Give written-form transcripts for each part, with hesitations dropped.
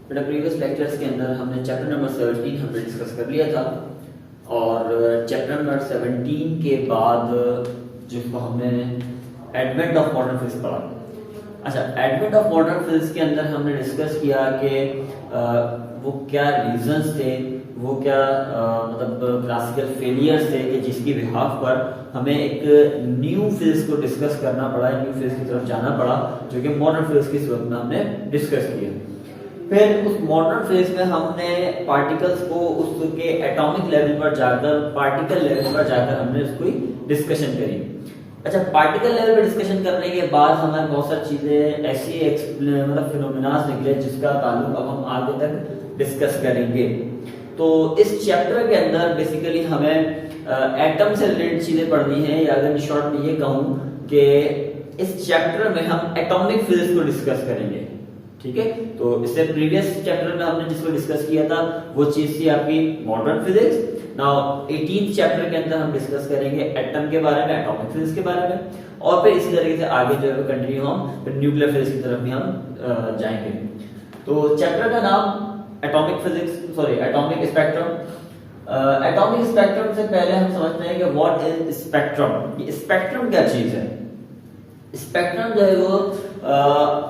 बेटा previous lectures के अंदर हमने चैप्टर नंबर 17 हमने डिस्कस कर लिया था और चैप्टर नंबर 17 के बाद जिसको हमने एडवेंट ऑफ मॉडर्न फिजिक्स पढ़ा। अच्छा, एडवेंट ऑफ मॉडर्न फिजिक्स के अंदर हमने डिस्कस किया कि वो क्या रीजंस थे, वो क्या मतलब क्लासिकल फेलियर्स थे कि जिसकी बिहाफ पर हमें एक न्यू फिजिक्स को डिस्कस करना पड़ा, न्यू फिजिक्स की तरफ जाना पड़ा, जो कि मॉडर्न फिजिक्स की सूरत में हमने डिस्कस किया। फिर उस मॉडर्न फिजिक्स में हमने पार्टिकल्स को उसके एटॉमिक लेवल पर जाकर, पार्टिकल लेवल पर जाकर हमने उसकी डिस्कशन करी। अच्छा, पार्टिकल लेवल पर डिस्कशन करने के बाद हमें बहुत सारी चीजें ऐसी मतलब फिनोमेनास निकले जिसका ताल्लुक अब हम आगे तक डिस्कस करेंगे। तो इस चैप्टर के अंदर बेसिकली हमें एटम से रिलेटेड चीजें पढ़नी है, या अगर शॉर्ट में ये कहूं कि इस चैप्टर में हम एटॉमिक फिजिक्स को डिस्कस करेंगे। ठीक है, तो इससे प्रीवियस चैप्टर में हमने जिसको डिस्कस किया था वो चीज थी आपकी modern physics. Now 18th chapter के अंदर हम डिस्कस करेंगे एटम के बारे में, एटॉमिक फिजिक्स के बारे में, और फिर इसी तरीके से आगे जो है कंटिन्यू हम न्यूक्लियर फिजिक्स की तरफ भी हम जाएंगे। तो चैप्टर का नाम atomic physics, sorry atomic spectrum. Atomic spectrum से पहले हम समझते हैं कि व्हाट इज स्पेक्ट्रम। ये स्पेक्ट्रम क्या चीज है? स्पेक्ट्रम जो है वो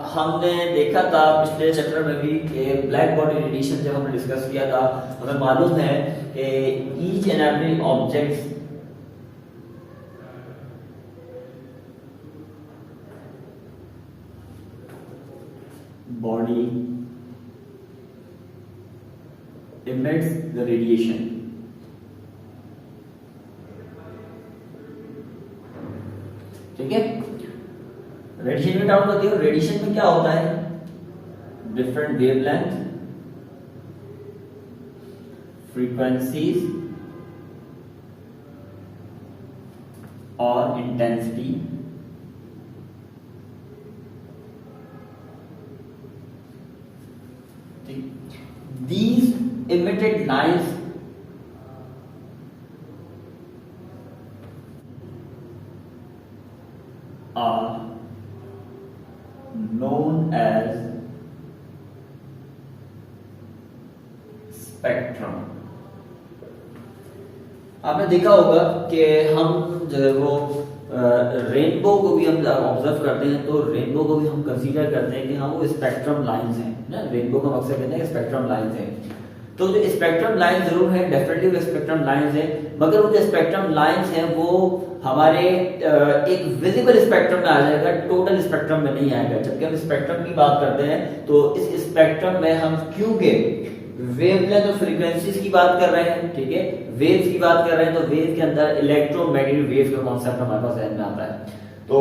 हमने देखा था पिछले चैप्टर में भी कि ब्लैक बॉडी रेडिएशन जब हमने डिस्कस किया था, हमें मालूम है कि each and every object body emits the radiation। ठीक है, रेडिएशन में डाउट होती है। रेडिएशन में क्या होता है? डिफरेंट वेवलेंथ, फ्रीक्वेंसीज और intensity. These emitted lines are known as spectrum। आपने देखा होगा कि हम जो है वो रेनबो को भी हम ऑब्जर्व करते हैं, तो रेनबो को भी हम कंसीडर करते हैं कि हाँ वो स्पेक्ट्रम लाइंस हैं ना। रेनबो का मकसद कहते हैं स्पेक्ट्रम लाइंस हैं। तो जो स्पेक्ट्रम लाइन जरूर है, डेफिनेटली वो स्पेक्ट्रम लाइंस है, मगर वो जो स्पेक्ट्रम लाइंस हैं वो हमारे एक विजिबल स्पेक्ट्रम में आ जाएगा, टोटल स्पेक्ट्रम में नहीं आएगा। जबकि हम स्पेक्ट्रम की बात करते हैं तो इस स्पेक्ट्रम में हम क्यू के वेवलेंथ और फ्रीक्वेंसीज की बात कर रहे हैं। ठीक है, वेव्स की बात कर रहे हैं, तो वेव के अंदर इलेक्ट्रोमैग्नेटिक वेव का कॉन्सेप्ट हमारे पास ध्यान में आता है। तो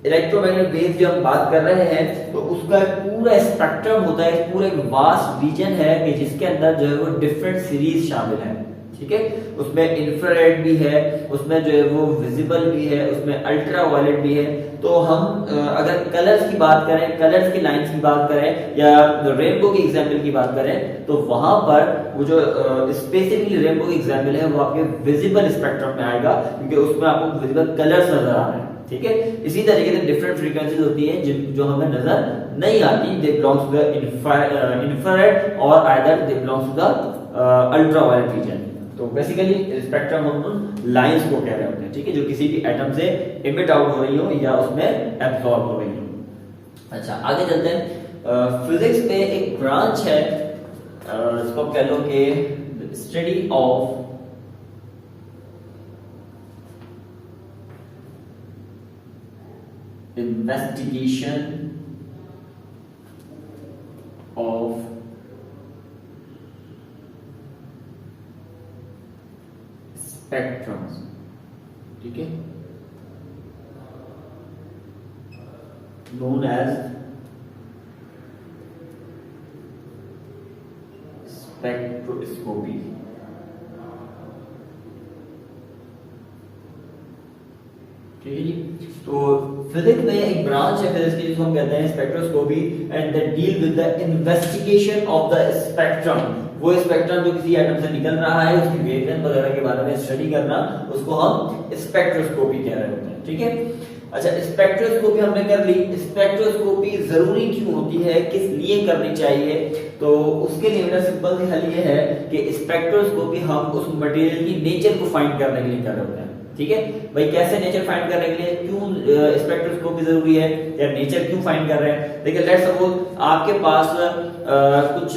इलेक्ट्रोमैग्नेटिक वेव जो हम बात कर रहे हैं तो उसका पूरा स्पेक्ट्रम होता है, पूरा एक वास्ट रीजन है कि जिसके अंदर जो है वो डिफरेंट सीरीज शामिल है। ठीक है, उसमें इंफ्रारेड भी है, उसमें जो है वो विजिबल भी है, उसमें अल्ट्रा वायलेट भी है। तो हम अगर कलर्स की बात करें, कलर्स की लाइंस की बात करें, या रेनबो की एग्जांपल की बात करें, तो वहां पर वो जो स्पेसिफिकली रेनबो की एग्जांपल है वो आपके विजिबल स्पेक्ट्रम में आएगा, क्योंकि उसमें आपको विजिबल कलर्स नजर आ रहे हैं। ठीक है, इसी तरीके से डिफरेंट फ्रीक्वेंसीज होती हैं जो हमें नजर नहीं आती, they belongs to the infrared और either they belongs to the ultraviolet region. तो बेसिकली स्पेक्ट्रम हम उन लाइंस को कह रहे होते हैं। ठीक है, जो किसी भी एटम से इमिट आउट हो रही हो या उसमें एब्सॉर्ब हो रही हो। अच्छा, आगे चलते हैं। फिजिक्स में एक ब्रांच है जिसको कह लो कि study of investigation of spectrums। ठीक है, known as spectroscopy। ठीक है जी, तो फिजिक्स में एक ब्रांच है फिजिक्स की जिसको हम कहते हैं spectroscopy, and that deal with the investigation of the spectrum. वो स्पेक्ट्रम जो किसी एटम से निकल रहा है उसकी वेवलेंथ वगैरह के बारे में स्टडी करना, उसको हम स्पेक्ट्रोस्कोपी कह रहे होते हैं। ठीक है, अच्छा, स्पेक्ट्रोस्कोपी हमने कर ली। स्पेक्ट्रोस्कोपी जरूरी क्यों होती है, किस लिए करनी चाहिए? तो उसके लिए मेरा सिंपल सी हल ये है कि स्पेक्ट्रोस्कोपी हम उस मटेरियल की नेचर को फाइंड करने के लिए कर रहे होते हैं। ठीक है भाई, कैसे नेचर फाइंड करने के लिए, क्यों स्पेक्ट्रोस्कोपी जरूरी है या नेचर क्यों फाइंड कर रहे हैं? देखिए, लेट्स सपोज आपके पास कुछ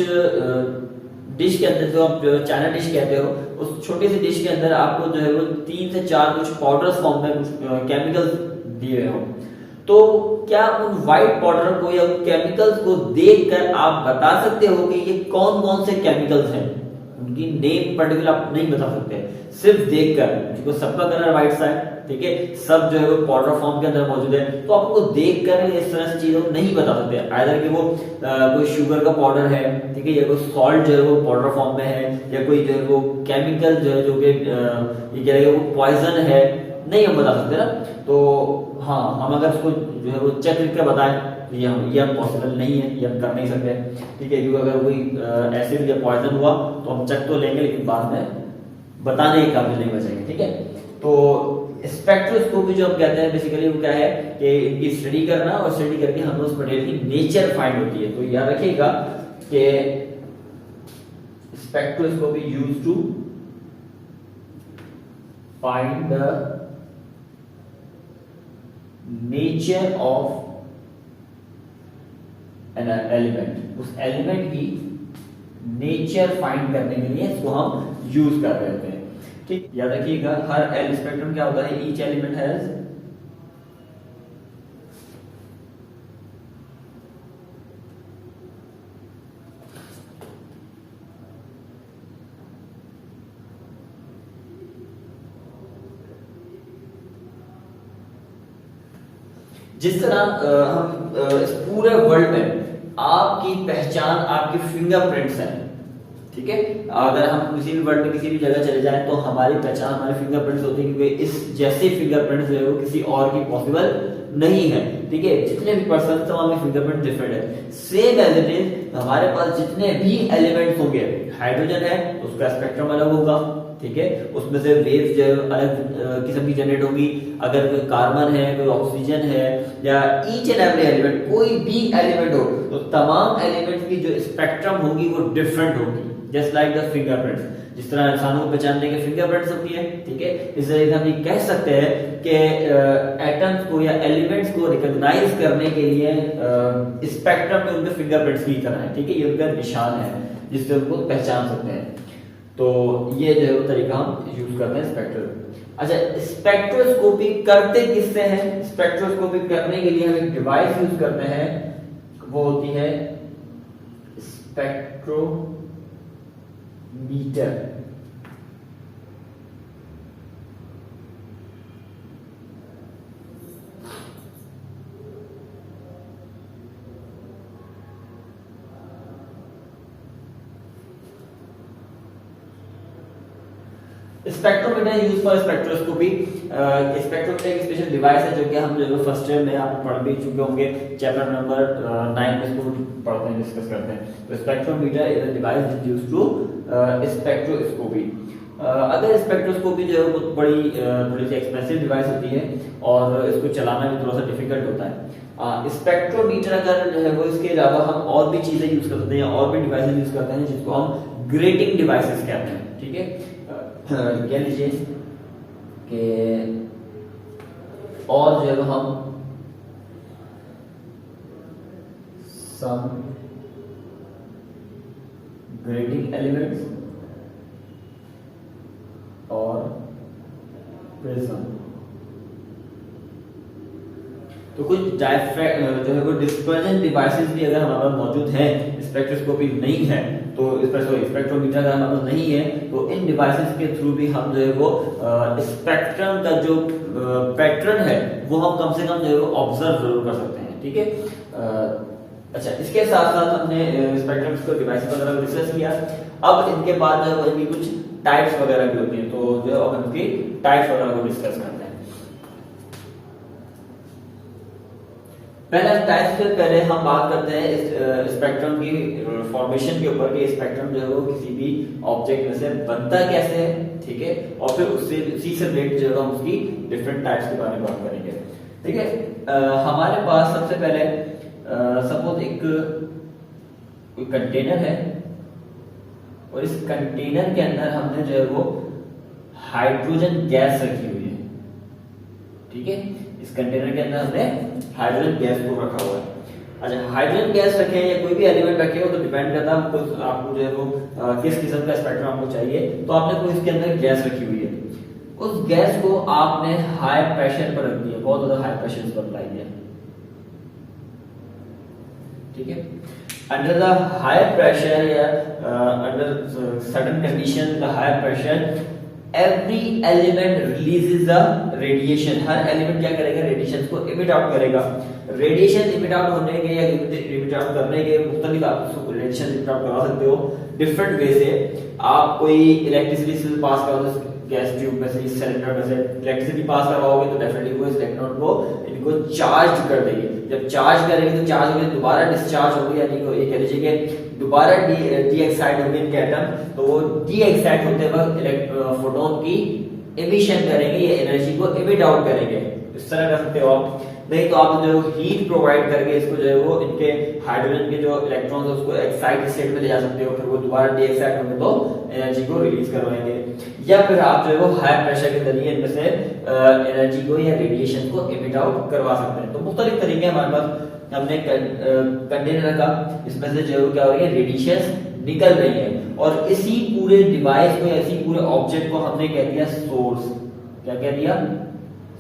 डिश के अंदर, जो आप चाइना डिश कहते हो, उस छोटी सी डिश के अंदर आपको जो है वो 3 से 4 कुछ पाउडर्स फॉर्म में कुछ केमिकल्स दिए हो, तो क्या उन व्हाइट पाउडर को या केमिकल्स को देखकर आप बता सकते हो कि ये कौन कौन से केमिकल्स हैं? उनकी नेम पर्टिकुलर आप नहीं बता सकते, सिर्फ देखकर, क्योंकि सबका कलर व्हाइट सा है, ठीक है, सब जो है वो पाउडर फॉर्म के अंदर मौजूद है, तो आप उनको देखकर इस तरह से चीजों को नहीं बता सकते। आइदर कि वो कोई शुगर का पाउडर है, ठीक है, या कोई सॉल्ट जो है वो पाउडर फॉर्म में है, या कोई जो है वो केमिकल जो है, जो कि ये कह रहे हैं वो पॉइजन है, नहीं हम बता सकते ना। तो हाँ, हम अगर उसको जो है वो चेक करके बताएं, ये हम पॉसिबल नहीं है, ये हम कर नहीं सकते, ठीक है, क्योंकि अगर कोई एसिड या पॉइजन हुआ तो हम चेक तो लेंगे, लेकिन बाद में बताने के काबिल नहीं बचेंगे। ठीक है, तो स्पेक्ट्रोस्कोपी जो हम कहते हैं बेसिकली वो क्या है कि इनकी स्टडी करना, और स्टडी करके हम उस मटेरियल की नेचर फाइंड होती है। तो याद रखिएगा कि spectroscopy used to find the nature of an element, उस एलिमेंट की नेचर फाइंड करने के लिए इसको हम यूज कर रहे होते हैं। ठीक, याद रखिएगा, हर एल स्पेक्ट्रम क्या होता है, ईच एलिमेंट हैज जिस तरह हम इस पूरे वर्ल्ड में आपकी पहचान आपके फिंगरप्रिंट्स हैं, ठीक है, अगर हम किसी भी वर्ल्ड में किसी भी जगह चले जाएं तो हमारी पहचान हमारे फिंगरप्रिंट्स होते हैं, क्योंकि इस जैसे फिंगरप्रिंट्स जो है वो किसी और की पॉसिबल नहीं है। ठीक है, जितने भी पर्सन तो हमारे फिंगरप्रिंट डिफरेंट है। सेम एज इट इज हमारे पास जितने भी एलिमेंट्स होंगे, हाइड्रोजन है तो उसका स्पेक्ट्रम अलग होगा, ठीक है, उसमें से वेव्स जो अलग किस्म की जनरेट होगी। अगर कोई कार्बन है, कोई ऑक्सीजन है, या ईच एंड एवरी एलिमेंट, कोई भी एलिमेंट हो, तो तमाम एलिमेंट्स की जो स्पेक्ट्रम होगी वो डिफरेंट होगी, जस्ट लाइक द फिंगरप्रिंट्स। जिस तरह इंसानों को पहचानने के फिंगरप्रिंट्स होती है, ठीक है, इस तरह से हम ये कह सकते हैं कि एटम्स को या एलिमेंट्स को रिकॉग्नाइज करने के लिए स्पेक्ट्रम में उनके फिंगरप्रिंट्स की तरह है, ठीक है, ये उनका निशान है जिससे उनको पहचान सकते हैं। तो ये जो है वो तरीका हम यूज करते हैं स्पेक्ट्रो। अच्छा, स्पेक्ट्रोस्कोपी करते किससे हैं? स्पेक्ट्रोस्कोपी करने के लिए हम एक डिवाइस यूज करते हैं, वो होती है spectrometer. Spectrometer use for spectroscopy. Spectrometer एक स्पेशल डिवाइस है जो कि हम जो फर्स्ट ईयर में आप पढ़ भी चुके होंगे, चैप्टर नंबर 9 में इसको पढ़ते हैं, डिस्कस करते हैं। तो spectrometer is a device used to spectroscopy. अगर स्पेक्ट्रोस्कोपी जो है वो थोड़ी सी एक्सपेंसिव डिवाइस होती है और इसको चलाना भी थोड़ा सा डिफिकल्ट होता है। स्पेक्ट्रोमीटर अगर जो है वो, इसके अलावा हम और भी चीजें यूज करते हैं, और भी डिवाइसेस यूज करते हैं जिसको हम ग्रेटिंग डिवाइसेस कहते हैं। ठीक है, कह लीजिए कि और जो है हम सम ग्रेटिंग एलिमेंट्स और प्रिज्म, तो कुछ जो है वो डिस्पर्जन डिवाइसेस भी अगर हमारे पास मौजूद है, स्पेक्ट्रोस्कोपी नहीं है तो स्पेक्ट्रोमीटर अगर हमारे पास नहीं है तो इन डिवाइसेस के थ्रू भी हम जो है वो स्पेक्ट्रम का जो पैटर्न है वो हम कम से कम जो है वो ऑब्जर्व जरूर कर सकते हैं। ठीक है, अच्छा, इसके साथ साथ हमने स्पेक्ट्रम को डिवाइस वगैरह डिस्कस किया। अब इनके बाद जो है इनकी कुछ टाइप्स वगैरह भी होती हैं, तो जो है हम इनकी टाइप्स वगैरह को डिस्कस करते हैं। पहले टाइप्स से पहले हम बात करते हैं स्पेक्ट्रम की फॉर्मेशन के ऊपर, कि स्पेक्ट्रम जो है वो किसी भी ऑब्जेक्ट में से बनता कैसे है, ठीक है, और फिर उससे उसी से रिलेटेड जो है हम उसकी डिफरेंट टाइप्स के बारे में बात करेंगे। ठीक है। हमारे पास सबसे पहले सपोज एक कोई कंटेनर है और इस कंटेनर के अंदर हमने जो है वो हाइड्रोजन गैस रखी हुई है। ठीक है, इस कंटेनर के अंदर हमने हाइड्रोजन गैस को रखा हुआ है। अच्छा, हाइड्रोजन गैस रखे या कोई भी एलिमेंट रखे हो तो डिपेंड करता है आपको जो है वो किस किस्म का स्पेक्ट्रम आपको चाहिए। तो आपने कोई इसके अंदर गैस रखी हुई है, उस गैस को आपने हाई प्रेशर पर रख दिया, बहुत ज्यादा हाई प्रेशर पर अप्लाई किया। ठीक है, अंडर द हाई प्रेशर या under certain condition the high pressure every element releases the radiation. Her element क्या करेगा, रेडिएशन को इमिट आउट करेगा। रेडिएशन इमिट आउट होने के या इमिट आउट करने के मुख्तलिफ आप उसको रेडिएशन इमिट आउट करा सकते हो डिफरेंट वे से। आप कोई इलेक्ट्रिसिटी से पास करोगे गैस ट्यूब में से, इस सिलेंडर में से इलेक्ट्रिसिटी पास करवाओगे तो डेफिनेटली वो इस इलेक्ट्रॉन को इनको चार्ज कर देगी। जब चार्ज करेगी तो चार्ज होकर दोबारा डिस्चार्ज होगी, यानी ये कह लीजिए कि दोबारा डी एक्साइट होंगे इनके एटम, तो वो डी एक्साइट होते वक्त फोटोन की एमिशन करेंगे या एनर्जी को एमिट आउट करेंगे। इस तरह कर सकते हो आप। नहीं तो आप जो हीट प्रोवाइड करके इसको जो है वो इनके हाइड्रोजन के जो इलेक्ट्रॉन्स है उसको एक्साइट स्टेट में ले जा सकते हो, फिर वो दोबारा डी एक्साइट होंगे तो एनर्जी को रिलीज करवाएंगे। या फिर आप जो है वो हाई प्रेशर के जरिए इनमें से एनर्जी को या रेडिएशन को एमिट आउट करवा सकते हैं। तो मुख्तलिफ तरीके हमारे पास। हमने कंटेनर रखा, इसमें से जो क्या हो रही है, रेडिएशन निकल रही है, और इसी पूरे डिवाइस को, इसी पूरे ऑब्जेक्ट को हमने कह दिया सोर्स। क्या कह दिया,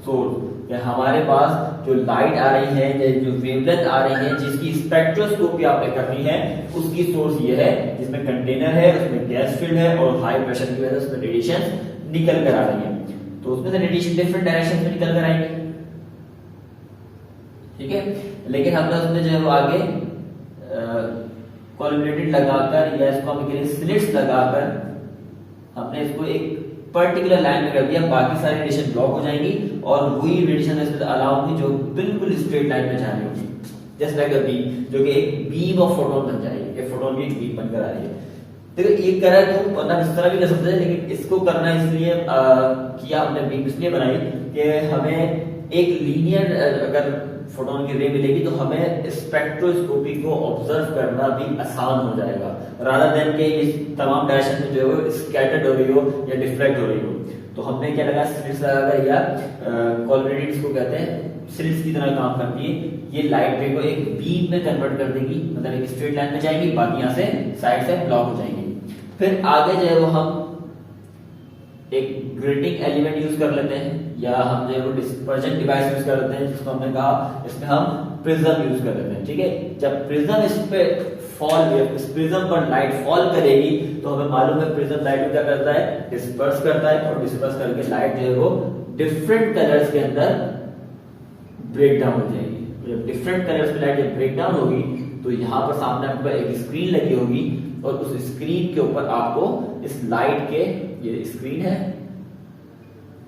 सोर्स। हमारे पास जो लाइट आ रही है, जो वेवलेंथ आ रही है, जिसकी स्पेक्ट्रोस्कोपी आपने करनी है, उसकी सोर्स ये है, जिसमें कंटेनर है, उसमें गैस फील्ड है और हाई प्रेशर की वजह से उसमें रेडिएशन निकल कर आ रही है। तो उसमें से रेडिएशन डिफरेंट डायरेक्शन में निकल कर आएंगे। ठीक है, लेकिन हमने उसमें जो है वो आगे कोलिमेटेड लगाकर या इसको हम कहें स्लिट्स लगाकर हमने इसको एक पर्टिकुलर लाइन में कर दिया। बाकी सारी रेडिएशन ब्लॉक हो जाएंगी और वही रेडिएशन इसमें अलाउ होगी जो बिल्कुल स्ट्रेट लाइन में जा रही होगी, जस्ट लाइक अ बीम, जो कि एक बीम ऑफ फोटोन बन जाएगी। एक फोटोन की एक बीम बनकर आ रही है। देखो ये करा तो वरना इस तरह भी कर सकते हैं, लेकिन इसको करना इसलिए किया हमने बीम इसलिए बनाई कि हमें एक लीनियर अगर फोटोन की रे मिलेगी तो हमें स्पेक्ट्रोस्कोपी को ऑब्जर्व करना भी आसान हो जाएगा, रादर देन के इस तमाम डायरेक्शन में जो है स्कैटर्ड हो रही हो या डिफ्लेक्ट हो रही हो। तो हमने क्या लगा, स्लिट्स लगाकर या कोलिमेटेड इसको कहते हैं, स्लिट्स की तरह काम करती है। ये लाइट रे को एक बीम में कन्वर्ट कर देगी, मतलब एक स्ट्रेट लाइन में जाएगी, बाकी यहाँ से साइड से ब्लॉक हो जाएंगी। फिर आगे जो है वो हम एक ग्रेटिंग एलिमेंट यूज कर लेते हैं, या हम जो है वो डिस्पर्जन डिवाइस यूज कर लेते हैं, जिसको हमने कहा इसमें हम प्रिज्म यूज कर लेते हैं। ठीक है, जब प्रिज्म इस पे फॉल, इस प्रिज्म पर लाइट फॉल करेगी तो हमें मालूम है प्रिज्म लाइट क्या करता है, डिस्पर्स करता है, और डिस्पर्स करके लाइट जो है वो डिफरेंट कलर्स के अंदर ब्रेक डाउन हो जाएगी। जब डिफरेंट कलर्स में लाइट ब्रेक डाउन होगी तो यहाँ पर सामने आपके पास एक स्क्रीन लगी होगी, और उस स्क्रीन के ऊपर आपको इस लाइट के, ये स्क्रीन है,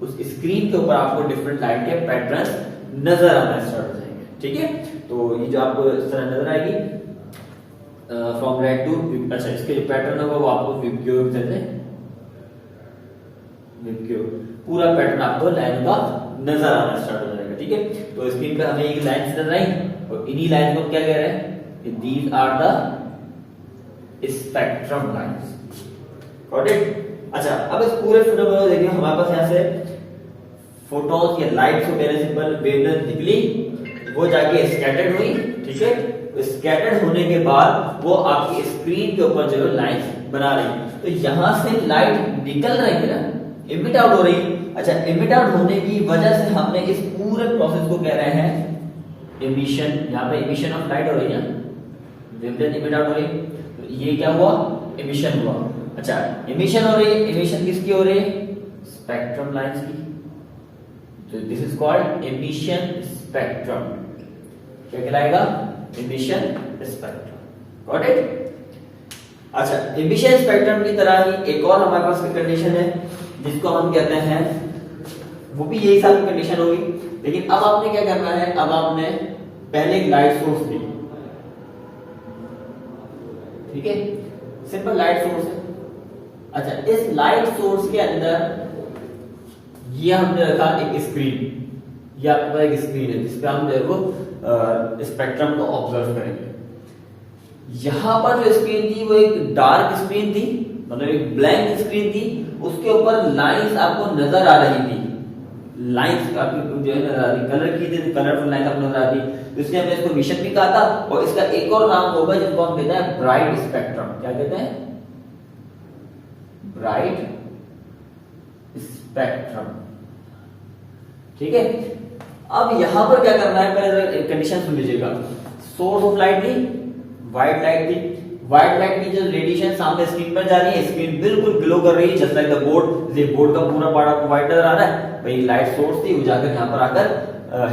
उस स्क्रीन के ऊपर आपको डिफरेंट लाइट के पैटर्न्स नजर आना स्टार्ट हो जाएंगे। ठीक है, तो ये जो आपको इस तरह नजर आएगी फ्रॉम रेड टू, अच्छा इसके जो पैटर्न होगा वो आपको विबग्योर कहते हैं, विबग्योर। पूरा पैटर्न आपको लाइन का नजर आना स्टार्ट हो जाएगा। ठीक है, तो स्क्रीन पे हमें ये लाइंस नजर आई, और इन्हीं लाइन को क्या कह रहे हैं, these are the spectrum lines. Got it. अच्छा, अब इस पूरे फिनोमेनन को देखिए, हमारे पास यहाँ से फोटॉन्स या लाइट को पहले सिंपल वेवलेंथ निकली, वो जाके स्कैटर्ड हुई। ठीक है, स्कैटर्ड होने के बाद वो आपकी स्क्रीन के ऊपर जो है लाइंस बना रही है। तो यहाँ से लाइट निकल रही है ना, इमिट आउट हो रही है। अच्छा, इमिट आउट होने की वजह से हमने इस पूरे प्रोसेस को कह रहे हैं इमिशन। यहाँ पे इमिशन ऑफ लाइट हो रही है, वेवलेंथ इमिट आउट हो रही है, तो ये क्या हुआ, इमिशन हुआ। अच्छा, इमिशन हो रही है, इमिशन किसकी हो रही है, स्पेक्ट्रम लाइंस की। तो this is called emission spectrum. क्या कहलाएगा, इमिशन स्पेक्ट्रम। Got it. अच्छा, इमिशन स्पेक्ट्रम की तरह ही एक और हमारे पास कंडीशन है जिसको हम कहते हैं, वो भी यही सारी कंडीशन होगी, लेकिन अब आपने क्या करना है, अब आपने पहले एक लाइट सोर्स ली। ठीक है, सिंपल लाइट सोर्स है। अच्छा, इस लाइट सोर्स के अंदर ये हमने रखा एक स्क्रीन, ये आपके पास एक स्क्रीन है जिस पे हम जो है वो स्पेक्ट्रम को ऑब्जर्व करेंगे। यहाँ पर जो स्क्रीन थी वो एक डार्क स्क्रीन थी, मतलब एक ब्लैंक स्क्रीन थी, उसके ऊपर लाइंस आपको नजर आ रही थी, लाइंस आपको जो है नजर आ रही, कलर की थी, कलरफुल लाइंस आपको नजर आ रही, इसलिए हमने इसको विशन भी कहा था। और इसका एक और नाम होगा जिसको हम कहते हैं ब्राइट स्पेक्ट्रम। क्या कहते हैं? Bright spectrum. ठीक है, अब यहां पर क्या करना है, पहले कंडीशन सुन लीजिएगा। सोर्स ऑफ लाइट थी, व्हाइट लाइट थी, व्हाइट लाइट की जो रेडिएशन सामने स्क्रीन पर जा रही है, स्क्रीन बिल्कुल ग्लो कर रही है जस्ट लाइक द बोर्ड। ये बोर्ड का पूरा पार्ट आपको व्हाइट नजर आ रहा है, भाई लाइट सोर्स थी, वो जाकर यहां पर आकर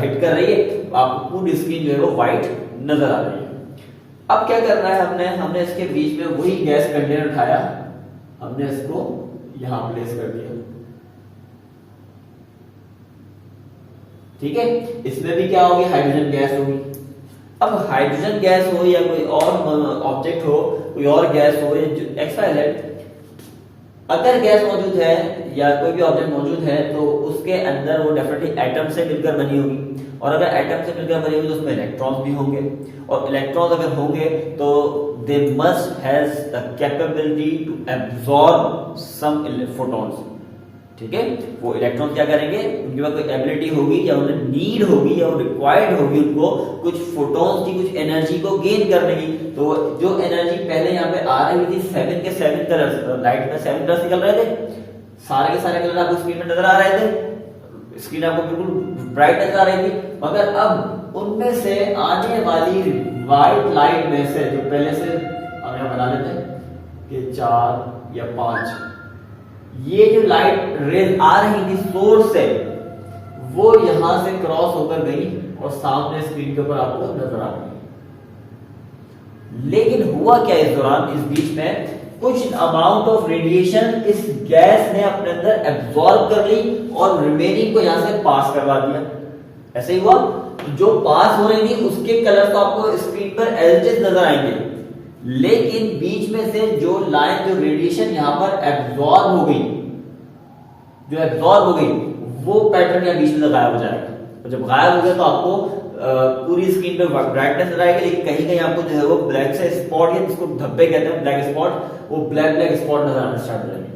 हिट कर रही है, आपको पूरी स्क्रीन जो है वो व्हाइट नजर आ रही है। अब क्या करना है, हमने इसके बीच में वही गैस कंटेनर उठाया, हमने इसको यहां प्लेस कर दिया। ठीक है, इसमें भी क्या होगी, हाइड्रोजन गैस होगी। अब हाइड्रोजन गैस हो या कोई और ऑब्जेक्ट हो, कोई और गैस हो, एक्स वाई जेड, अगर गैस मौजूद है या कोई भी ऑब्जेक्ट मौजूद है तो उसके अंदर वो डेफिनेटली एटम से मिलकर बनी होगी, और अगर एटम से मिलकर बनी होगी तो उसमें इलेक्ट्रॉन्स भी होंगे, और इलेक्ट्रॉन्स अगर होंगे तो they must has the capability to absorb some photons. ठीक है, वो इलेक्ट्रॉन क्या करेंगे, उनके पास कोई एबिलिटी होगी या उन्हें नीड होगी या रिक्वायर्ड होगी उनको कुछ फोटॉन्स की, कुछ एनर्जी को गेन करने की। तो जो एनर्जी पहले यहाँ पे आ रही थी 7 के 7 कलर्स, लाइट में 7 कलर्स निकल रहे थे, सारे के सारे कलर आपको स्क्रीन में नजर आ रहे थे, स्क्रीन आपको बिल्कुल ब्राइट नजर आ रही थी। मगर अब उनमें से आने वाली व्हाइट लाइट में से, जो पहले से हम यहाँ बना लेते हैं कि 4 या 5, ये जो लाइट रेज आ रही थी सोर्स से, वो यहां से क्रॉस होकर गई और सामने स्क्रीन के ऊपर आपको नजर आ गई। लेकिन हुआ क्या इस दौरान, इस बीच में कुछ अमाउंट ऑफ रेडिएशन इस गैस ने अपने अंदर एब्जॉर्ब कर ली और रिमेनिंग को यहां से पास करवा दिया। ऐसे ही हुआ, जो पास हो रही थी उसके कलर तो आपको स्क्रीन पर एज इट इज नजर आएंगे, लेकिन बीच में से जो लाइन, जो रेडिएशन यहां पर एब्जॉर्ब हो गई, जो एब्जॉर्ब हो गई, वो पैटर्न यहां बीच में गायब हो जाएगा। और जब गायब हो गया तो आपको पूरी स्क्रीन पे ब्राइटनेस नजर आएगी, लेकिन कहीं कहीं आपको जो है वो ब्लैक से स्पॉट, या जिसको धब्बे कहते हैं, ब्लैक स्पॉट, वो ब्लैक ब्लैक स्पॉट नजर आना स्टार्ट हो जाएंगे।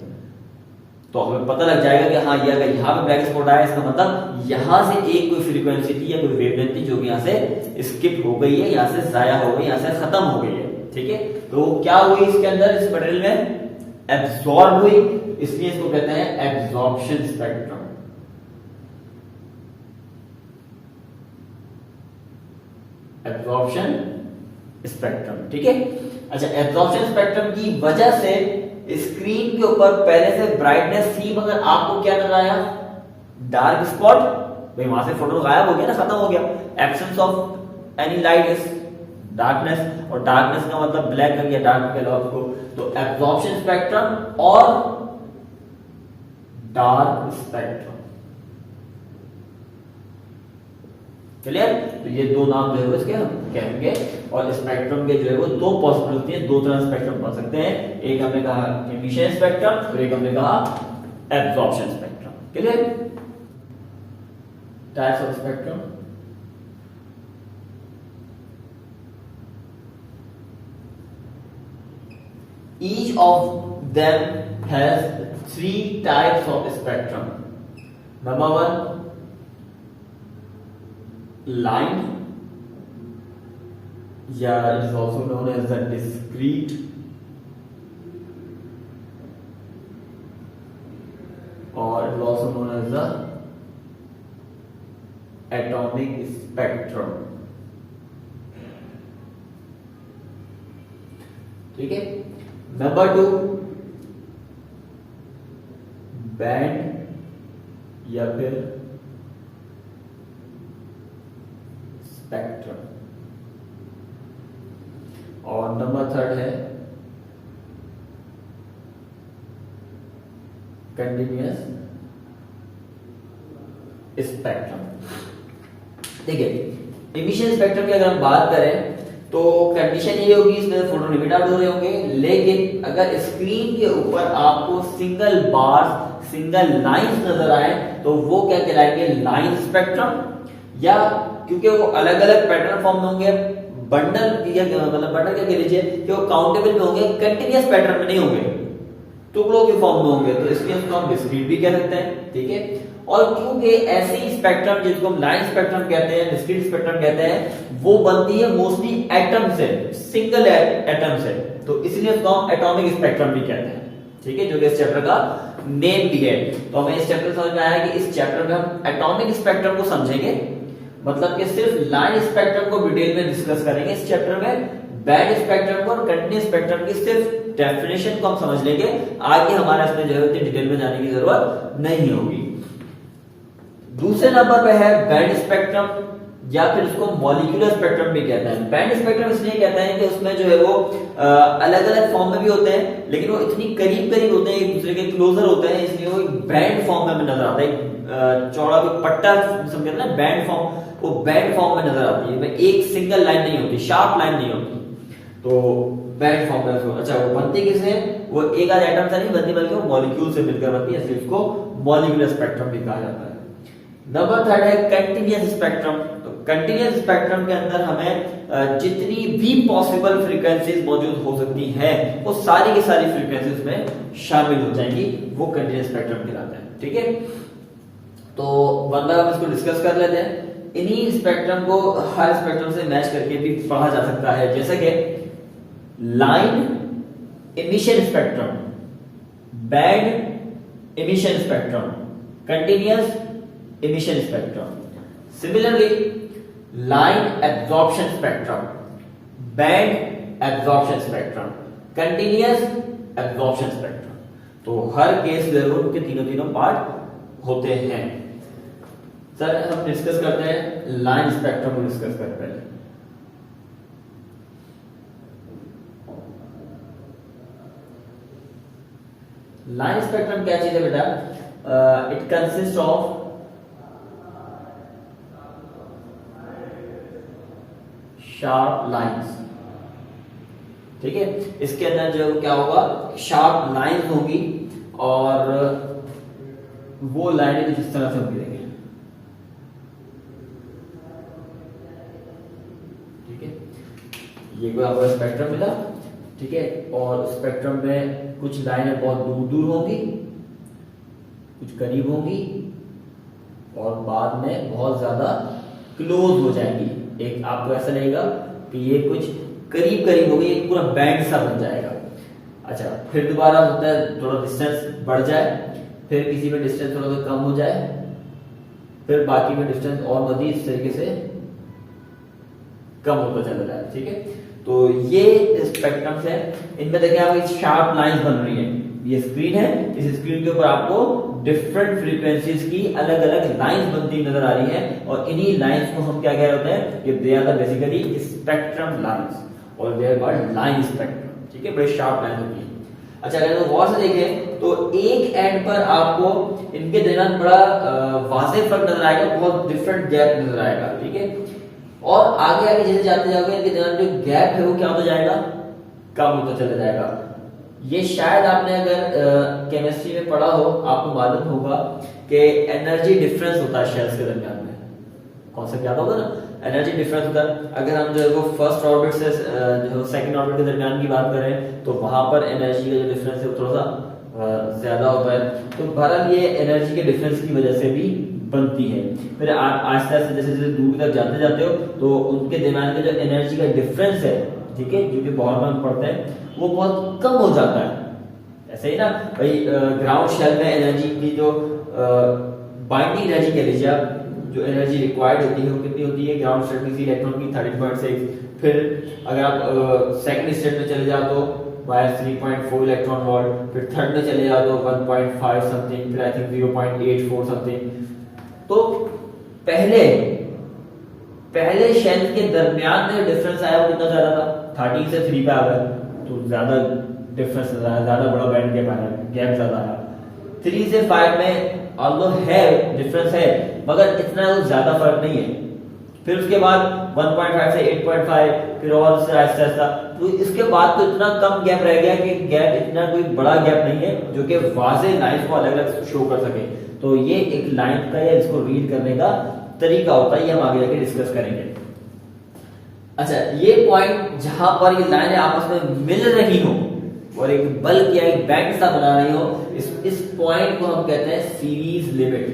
तो हमें पता लग जाएगा कि हाँ, ये अगर यहाँ पे ब्लैक स्पॉट आया, इसका मतलब यहाँ से एक कोई फ्रीक्वेंसी थी या कोई वेवलेंथ थी जो कि यहाँ से स्किप हो गई है, यहाँ से जाया हो गई, यहाँ से खत्म हो गई है। ठीक है, तो क्या हुई इसके अंदर, इस मटेरियल में एब्जॉर्ब हुई, इसलिए इसको कहते हैं एब्जॉर्प्शन स्पेक्ट्रम। Absorption spectrum. ठीक है, अच्छा, एब्जॉर्प्शन स्पेक्ट्रम की वजह से स्क्रीन के ऊपर पहले से ब्राइटनेस थी, मगर आपको क्या नजर आया, डार्क स्पॉट, भाई वहां से फोटो गायब हो गया ना, खत्म हो गया। Absence of any light is darkness, और डार्कनेस का मतलब ब्लैक कर दिया, डार्क कह लो आपको। तो एब्जॉर्प्शन स्पेक्ट्रम और डार्क स्पेक्ट्रम, क्लियर? तो ये दो नाम जो है इसके हम कहेंगे, और स्पेक्ट्रम के जो है वो दो पॉसिबिलिटी है, दो तरह स्पेक्ट्रम पढ़ सकते हैं, एक हमने कहा एमिशन स्पेक्ट्रम और एक हमने कहा absorption spectrum. Clear? Types of spectrum, each of them has 3 types of spectrum. Number 1, line, yeah, it is also known as the discrete, or it is also known as the atomic spectrum. ठीक है, number 2, band या फिर spectrum, और number 3 है continuous spectrum. देखिए, emission spectrum की अगर हम बात करें तो कंडीशन ये होगी, इसमें फोटो लिमिटेड हो रहे होंगे, लेकिन अगर स्क्रीन के ऊपर आपको सिंगल बार्स, सिंगल लाइंस नजर आए तो वो क्या कहलाएंगे, लाइन स्पेक्ट्रम। या क्योंकि वो अलग अलग पैटर्न फॉर्म में होंगे, बंडल या मतलब बंडल क्या कह लीजिए कि वो काउंटेबल में होंगे, कंटिन्यूअस पैटर्न में नहीं होंगे, टुकड़ों के फॉर्म में होंगे, तो इसलिए उसको हम डिस्क्रीट भी कह सकते हैं। ठीक है, और क्योंकि ऐसी स्पेक्ट्रम जिसको हम लाइन स्पेक्ट्रम कहते हैं, डिस्क्रीट स्पेक्ट्रम कहते हैं, वो बनती है मोस्टली एटम से, सिंगल एटम से, तो इसलिए उसको हम एटॉमिक स्पेक्ट्रम भी कहते हैं। ठीक है, जो कि इस चैप्टर का नेम भी है। तो हमें इस चैप्टर समझ में आया कि इस चैप्टर में हम एटॉमिक स्पेक्ट्रम को समझेंगे, मतलब कि सिर्फ लाइन स्पेक्ट्रम को डिटेल में डिस्कस करेंगे इस चैप्टर में, बैंड स्पेक्ट्रम और कंटिन्यूअस स्पेक्ट्रम की सिर्फ डेफिनेशन को हम समझ लेंगे, आगे हमारा इसमें जो है डिटेल में जाने की जरूरत नहीं होगी। दूसरे नंबर पे है बैंड स्पेक्ट्रम, या फिर उसको मॉलिक्यूलर स्पेक्ट्रम भी कहते हैं। बैंड स्पेक्ट्रम इसलिए कहते हैं कि उसमें जो है वो अलग अलग फॉर्म में भी होते हैं, लेकिन वो इतनी करीब करीब होते हैं, एक दूसरे के क्लोजर होते हैं, इसलिए वो बैंड फॉर्म में नजर आता है। चौड़ा कोई पट्टा समझते हैं ना, बैंड फॉर्म, वो बैंड फॉर्म में नजर आती है, एक सिंगल लाइन नहीं होती, शार्प लाइन नहीं होती, तो बैंड फॉर्म में। अच्छा, वो बनती किससे? वो एक आध एटम से नहीं बनती, बल्कि वो मॉलिक्यूल से मिलकर बनती है, इसलिए उसको मॉलिक्यूलर स्पेक्ट्रम भी कहा जाता है। नंबर थर्ड है कंटिन्यूअस स्पेक्ट्रम। तो कंटिन्यूअस स्पेक्ट्रम के अंदर हमें जितनी भी पॉसिबल फ्रीक्वेंसीज मौजूद हो सकती है, वो सारी की सारी फ्रीक्वेंसीज में शामिल हो जाएंगी, वो कंटिन्यूअस स्पेक्ट्रम कहलाता है। ठीक है, तो वन बाय वन इसको डिस्कस कर लेते हैं। इन्हीं स्पेक्ट्रम को हर स्पेक्ट्रम से मैच करके भी पढ़ा जा सकता है, जैसे कि line emission spectrum, band emission spectrum, continuous emission spectrum. Similarly line absorption spectrum, band absorption spectrum, continuous absorption spectrum. तो हर केस में उनके तीनों पार्ट होते हैं। सर हम डिस्कस करते हैं लाइन स्पेक्ट्रम को डिस्कस करते हैं। लाइन स्पेक्ट्रम क्या चीज है बेटा? It consist of sharp lines. ठीक है, इसके अंदर जो क्या होगा, शार्प लाइंस होगी, और वो लाइनें कुछ इस तरह से होंगी, देखिए। ठीक है, ये कोई आपको स्पेक्ट्रम मिला, ठीक है, और स्पेक्ट्रम में कुछ लाइनें बहुत दूर दूर होंगी, कुछ करीब होंगी, और बाद में बहुत ज्यादा क्लोज हो जाएंगी। एक आपको ऐसा लगेगा कि ये कुछ करीब करीब होगी, एक पूरा बैंड सा बन जाएगा। अच्छा, फिर दोबारा होता है थोड़ा डिस्टेंस बढ़ जाए, फिर किसी में डिस्टेंस थोड़ा सा कम हो जाए, फिर बाकी में डिस्टेंस और मजीद इस तरीके से कम होता चला जाए। ठीक है, तो ये स्पेक्ट्रम्स है, इनमें देखिए आपको शार्प लाइंस बन रही है। ये स्क्रीन है, इस स्क्रीन के ऊपर आपको डिफरेंट फ्रीक्वेंसीज की अलग अलग लाइंस बनती नजर आ रही है, और इन्हीं लाइंस को हम क्या कह रहे होते हैं, ये they are the basically spectrum lines, और they are called line spectrum. ठीक है, बड़ी शार्प लाइन होती है। अच्छा, अगर तो गौर से देखें तो एक एंड पर आपको इनके दरमियान बड़ा वाज़ेह फर्क नजर आएगा, बहुत डिफरेंट गैप नजर आएगा। ठीक है, और आगे आगे जैसे जाते जाओगे इनके दरमियान जो गैप है वो क्या होता जाएगा, कम होता चला जाएगा। ये शायद आपने अगर केमिस्ट्री में पढ़ा हो, आपको मालूम होगा कि एनर्जी डिफरेंस होता है शेल्स के दरमियान में। कॉन्सेप्ट याद होगा ना, एनर्जी डिफरेंस होता है। अगर हम जो है वो फर्स्ट ऑर्बिट से जो सेकंड ऑर्बिट के दरमियान की बात करें, तो वहां पर एनर्जी का जो डिफरेंस है वो थोड़ा सा ज्यादा होता है। तो बहरहाल ये एनर्जी के डिफरेंस की वजह से भी बनती है। फिर आप आहिस्ता आहिस्ता जैसे जैसे दूर तक जाते जाते हो, तो उनके दरमियान में जो एनर्जी का डिफरेंस है, ठीक है, जो कि बहुत में पढ़ते हैं, वो बहुत कम हो जाता है। ऐसे ही ना भाई, ग्राउंड शेल में एनर्जी की जो बाइंडिंग एनर्जी कह लीजिए आप, जो एनर्जी रिक्वायर्ड होती है वो कितनी होती है, ग्राउंड स्टेट में इलेक्ट्रॉन की 13.6। फिर अगर आप सेकंड स्टेट में चले जाओ तो बाय 3.4 इलेक्ट्रॉन वोल्ट, फिर थर्ड में चले जाओ तो 1.5 समथिंग, फिर आई थिंक 0.84 समथिंग। तो पहले शेल के दरमियान में डिफरेंस आया वो कितना ज्यादा था, 13 से 3 पे आ गया, तो ज्यादा डिफरेंस आया, ज्यादा बड़ा बैंड गैप आया, गैप ज्यादा आया। 3 से 5 में ऑल्दो है डिफरेंस है, मगर इतना ज्यादा फर्क नहीं है। फिर उसके बाद 1.5 से 8.5, फिर और से आहिस्ता आहिस्ता, तो इसके बाद तो इतना कम गैप रह गया कि गैप इतना कोई बड़ा गैप नहीं है जो कि वाज़ेह लाइन को अलग अलग शो कर सके। तो ये एक लाइन का या इसको रीड करने का तरीका होता है, ये हम आगे जाके डिस्कस करेंगे। अच्छा, ये पॉइंट जहां पर ये लाइनें आपस में मिल रही हो और एक बल्क या एक बैंड सा बना रही हो, इस पॉइंट को हम कहते हैं सीरीज लिमिट।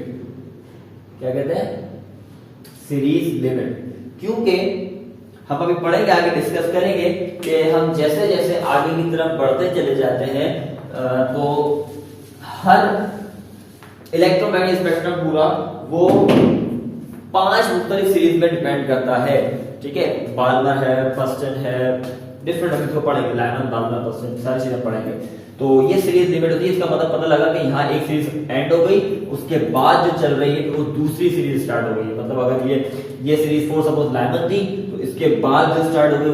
क्या कहते हैं? Series limit. क्योंकि हम अभी पढ़ेंगे, आगे डिस्कस करेंगे कि हम जैसे जैसे आगे की तरफ बढ़ते चले जाते हैं तो हर इलेक्ट्रोमैग्नेटिक स्पेक्ट्रम पूरा वो 5 मुख्तलिफ सीरीज में डिपेंड करता है। ठीक है, बाल्मर है, फर्स्टन है, डिफरेंट हम इसको पढ़ेंगे, लाइमन, बाल्मर, फर्स्टन सारी चीजें पढ़ेंगे। तो ये सीरीज लिमिट होती है। इसका मतलब पता लगा कि यहाँ एक सीरीज एंड हो गई, उसके बाद जो चल रही है तो वो दूसरी सीरीज स्टार्ट हो गई। मतलब अगर ये सीरीज 4 सपोज लाइमन थी तो इसके बाद जो स्टार्ट हो गई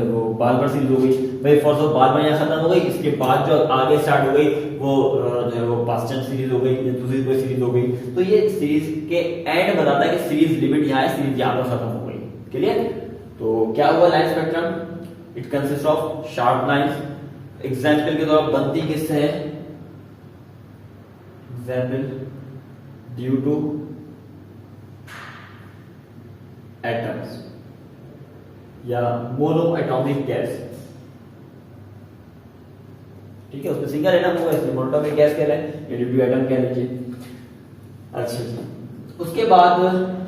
वो बाल्मर सीरीज हो गई। भाई फॉर सपोज बाल्मर यहाँ खत्म हो गई, इसके बाद जो आगे स्टार्ट हो गई वो जो है वो फर्स्टन सीरीज हो गई या दूसरी कोई सीरीज हो गई। तो ये सीरीज के एंड बताता है कि सीरीज लिमिट यहाँ है, सीरीज यहाँ पर खत्म हो गई। क्लियर? तो क्या हुआ line spectrum? It consist of sharp lines. Example के तौर पर बनती किससे है? एग्जाम्पल ड्यू टू एटम्स या मोनो एटॉमिक गैस। ठीक है, उसमें सिंगल एटम होगा इसलिए मोनोटॉमिक गैस कह रहे हैं, ड्यू टू एटम कह लीजिए। अच्छा, उसके बाद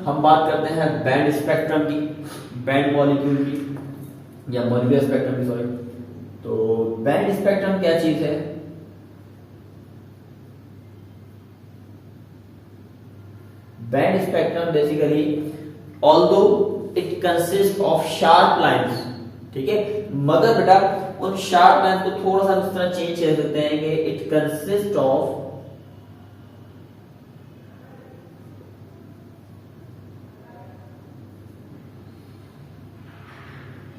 हम बात करते हैं बैंड स्पेक्ट्रम की, बैंड मॉलिक्यूल की या मॉलिक्यूलर स्पेक्ट्रम की, सॉरी। तो बैंड स्पेक्ट्रम क्या चीज है? Band spectrum basically although it consist of sharp lines, ठीक है, मगर बेटा उन शार्प लाइंस को थोड़ा सा इस तरह चेंज कर सकते हैं कि it consist of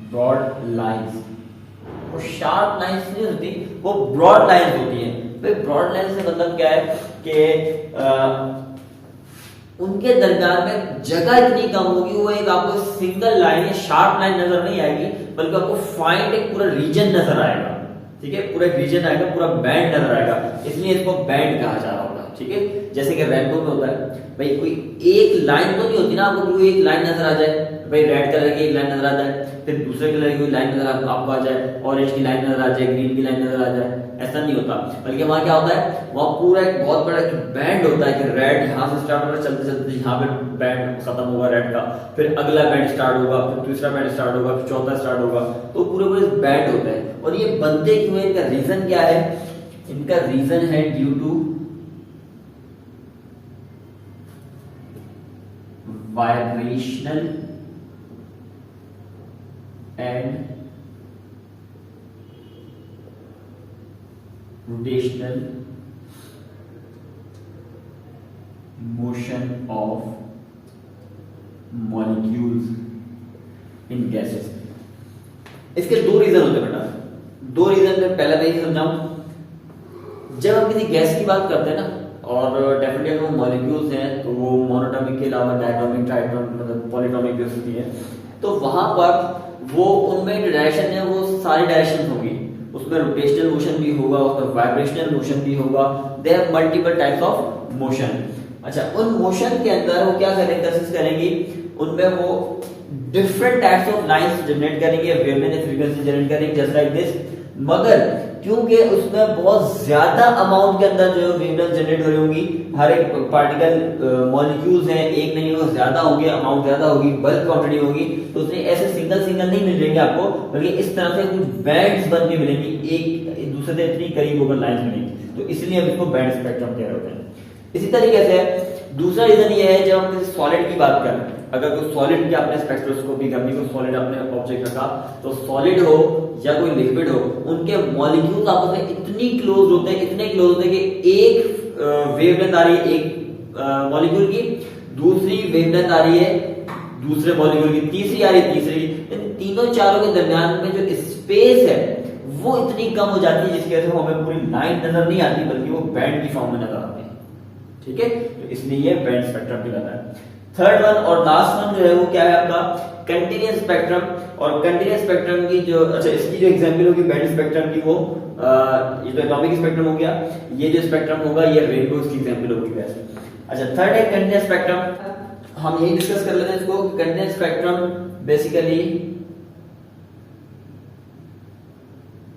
broad lines. वो शार्प लाइंस नहीं होती, वो ब्रॉड लाइंस होती है। भाई ब्रॉड लाइंस से मतलब क्या है कि उनके दरमियान में जगह इतनी कम होगी, वो एक आपको सिंगल लाइन या शार्प लाइन नजर नहीं आएगी, बल्कि आपको फाइंड एक पूरा रीजन नजर आएगा। ठीक है, पूरा रीजन आएगा, पूरा बैंड नजर आएगा, इसलिए इसको बैंड कहा जा रहा होगा। ठीक है, जैसे कि रेनबो में होता है, भाई कोई एक लाइन तो नहीं होती ना, आपको कोई एक लाइन नजर आ जाए, भाई रेड कलर की एक लाइन नजर आ जाए, फिर दूसरे कलर की कोई लाइन नजर आपको आ जाए, ऑरेंज की लाइन नजर आ जाए, ग्रीन की लाइन नजर आ जाए, ऐसा नहीं होता। बल्कि वहां क्या होता है, वहां पूरा एक बहुत बड़ा बैंड होता है कि रेड यहाँ से स्टार्ट होगा, चलते चलते यहाँ पे बैंड खत्म होगा रेड का, फिर अगला बैंड स्टार्ट होगा, फिर तीसरा बैंड स्टार्ट होगा, फिर चौथा स्टार्ट होगा। तो पूरे पूरे बैंड होते हैं। और ये बनते क्यों है, इनका रीजन क्या है? इनका रीजन है due to vibrational and rotational motion of molecules in gases. इसके दो रीजन होते हैं बेटा, दो रीजन में पहला मैं ये समझाऊं। जब हम किसी गैस की बात करते हैं ना, और डेफिनेटली अगर वो मॉलिक्यूल्स हैं तो वो मोनोटॉमिक के अलावा डायटॉमिक, ट्राइटॉमिक, मतलब पॉलीटॉमिक गैस होती है, तो वहां पर वो उनमें डायरेक्शन है वो सारी डायरेक्शन होगी, उसमें रोटेशनल मोशन भी होगा, उसमें वाइब्रेशनल मोशन भी होगा, there are multiple types of motion. अच्छा, उन मोशन के अंदर वो क्या करेंगे, कोशिश करेंगी, उनमें वो different types of lines generate करेंगे, वेवलेंथ फ्रीक्वेंसी जनरेट करेंगे जस्ट लाइक दिस। मगर क्योंकि उसमें बहुत ज्यादा अमाउंट के अंदर जो वेवलेंथ जनरेट हो रही होंगी, हर एक पार्टिकल मॉलिक्यूल्स हैं, एक नहीं होगा, ज्यादा होगी, अमाउंट ज्यादा होगी, बल्क क्वांटिटी होगी, तो उसमें ऐसे सिंगल सिंगल नहीं मिलेंगे आपको, बल्कि इस तरह से कुछ बैंड्स बन के मिलेंगी, एक दूसरे से इतनी करीब होकर लाइंस मिलेंगी, तो इसलिए हम इसको बैंड स्पेक्ट्रम कह रहे होते हैं। इसी तरीके से दूसरा रीजन ये है, जब हम किसी सॉलिड की बात करें, अगर कोई सॉलिड की आपने स्पेक्ट्रोस्कोपी करनी, कोई सॉलिड आपने ऑब्जेक्ट रखा, तो सॉलिड हो या कोई लिक्विड हो, उनके मॉलिक्यूल्स आपस में इतनी क्लोज होते हैं, इतने क्लोज होते हैं कि एक वेवलेंथ आ रही है एक मॉलिक्यूल की, दूसरी वेवलेंथ आ रही है दूसरे मॉलिक्यूल की, तीसरी आ रही है तीसरी, इन तीनों चारों के दरमियान में जो स्पेस है वो इतनी कम हो जाती है जिसकी वजह से हमें पूरी लाइन नजर नहीं आती, बल्कि वो बैंड की फॉर्म में नजर आती है। ठीक है, तो इसलिए ये बैंड स्पेक्ट्रम कहलाता है। थर्ड वन और लास्ट वन जो है वो क्या है आपका, कंटीन्यूअस स्पेक्ट्रम। और कंटीन्यूअस स्पेक्ट्रम की जो, अच्छा इसकी जो एग्जांपल होगी बैंड स्पेक्ट्रम की, वो ये तो एटॉमिक स्पेक्ट्रम हो गया, ये जो स्पेक्ट्रम होगा ये रेनबो की एग्जांपल होगी वैसे। अच्छा, थर्ड है कंटीन्यूअस स्पेक्ट्रम। हम यही डिस्कस कर लेते हैं इसको। Continuous spectrum basically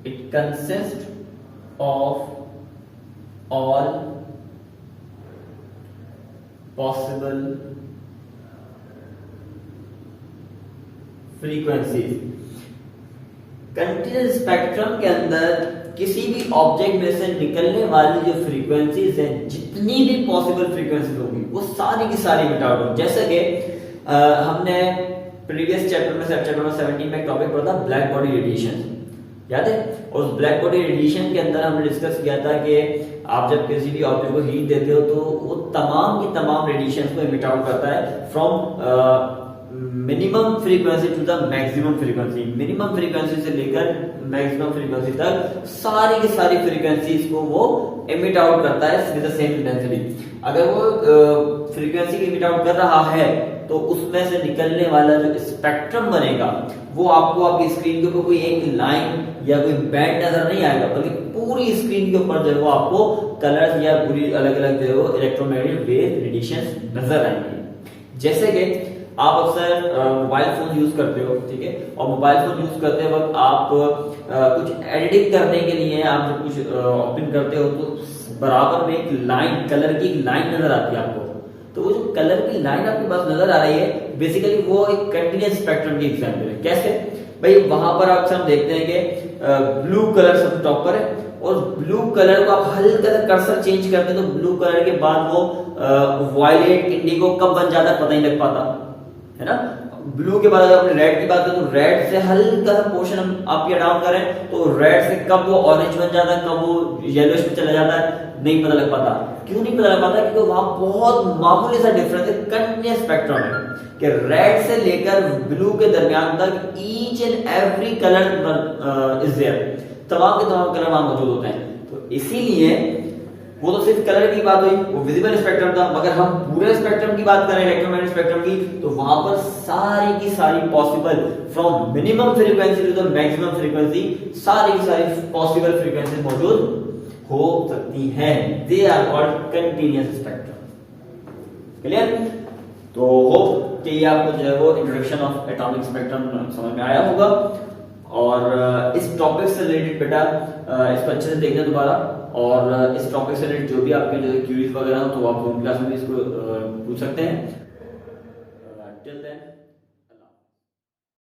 it consist of all possible frequencies. Continuous spectrum के अंदर किसी भी ऑब्जेक्ट में से निकलने वाली जो फ्रीक्वेंसीज है, जितनी भी पॉसिबल फ्रीक्वेंसीज होगी वो सारी की सारी मिट आउट होगी। जैसे कि हमने प्रीवियस चैप्टर में चैप्टर नंबर 17 में एक टॉपिक पढ़ा था ब्लैक बॉडी रेडिएशन, याद है? और उस ब्लैक बॉडी रेडिएशन के अंदर हमने डिस्कस किया था कि आप जब किसी भी ऑब्जेक्ट को हीट देते हो तो वो तमाम की तमाम रेडिएशन को इमिट आउट करता है from minimum frequency to the maximum frequency. Minimum frequency से लेकर मैक्सिमम फ्रीक्वेंसी तक सारी की सारी फ्रीक्वेंसीज को वो इमिट आउट करता है विद द सेम इंटेंसिटी। अगर वो फ्रीक्वेंसी इमिट आउट कर रहा है तो उसमें से निकलने वाला जो स्पेक्ट्रम बनेगा वो आपको आपकी स्क्रीन के ऊपर कोई एक लाइन या कोई बैंड नजर नहीं आएगा, बल्कि पूरी स्क्रीन के ऊपर जो है वो आपको कलर्स या पूरी अलग अलग जो है वो इलेक्ट्रोमैग्नेटिक वेव रेडिएशन नजर आएंगे। जैसे कि आप अक्सर मोबाइल फोन यूज करते हो, ठीक है, और मोबाइल फोन यूज करते वक्त आप कुछ एडिटिंग करने के लिए आप जब कुछ ओपन करते हो तो बराबर में एक लाइन, कलर की लाइन नजर आती है आपको। तो वो जो कलर की लाइन आपके पास नजर आ रही है बेसिकली वो एक कंटीन्यूअस स्पेक्ट्रम की एग्जांपल है। कैसे भाई? वहां पर अक्सर हम देखते हैं कि ब्लू कलर सब टॉप पर है और ब्लू कलर को आप हल्का सा कर्सर चेंज करते हैं तो ब्लू कलर के बाद वो वायलेट, इंडिगो कब बन जाता है पता ही लग पाता है ना। ब्लू के बाद अगर अपने रेड की बात करें तो रेड से हल्का सा पोर्शन हम अप या डाउन करें तो रेड से कब वो ऑरेंज बन जाता है, कब वो येलोइश में चला जाता है, नहीं पता लग पाता। क्यों नहीं पता लग पाता? क्योंकि वहां बहुत मामूली सा डिफरेंस है, कंटिन्यूअस स्पेक्ट्रम है कि रेड से लेकर ब्लू के दरमियान तक each and every colour is there, तमाम के तमाम कलर वहां मौजूद होते हैं। तो इसीलिए वो तो सिर्फ कलर की बात हुई, वो विजिबल स्पेक्ट्रम था। मगर हम पूरे स्पेक्ट्रम की बात करें, इलेक्ट्रोमैग्नेटिक स्पेक्ट्रम की, तो वहां पर सारी की सारी possible from minimum frequency to the maximum frequency सारी की सारी पॉसिबल फ्रीक्वेंसी मौजूद हो सकती हैं। They are called continuous spectrum. Clear? तो होप कि ये आपको जो है वो इंट्रोडक्शन ऑफ एटॉमिक स्पेक्ट्रम समझ में आया होगा। और इस टॉपिक से रिलेटेड बेटा इसको अच्छे से देखना दोबारा, और इस टॉपिक से रिलेटेड जो भी आपके जो क्यूरीज वगैरह हो तो आप होम क्लास में इसको पूछ सकते हैं।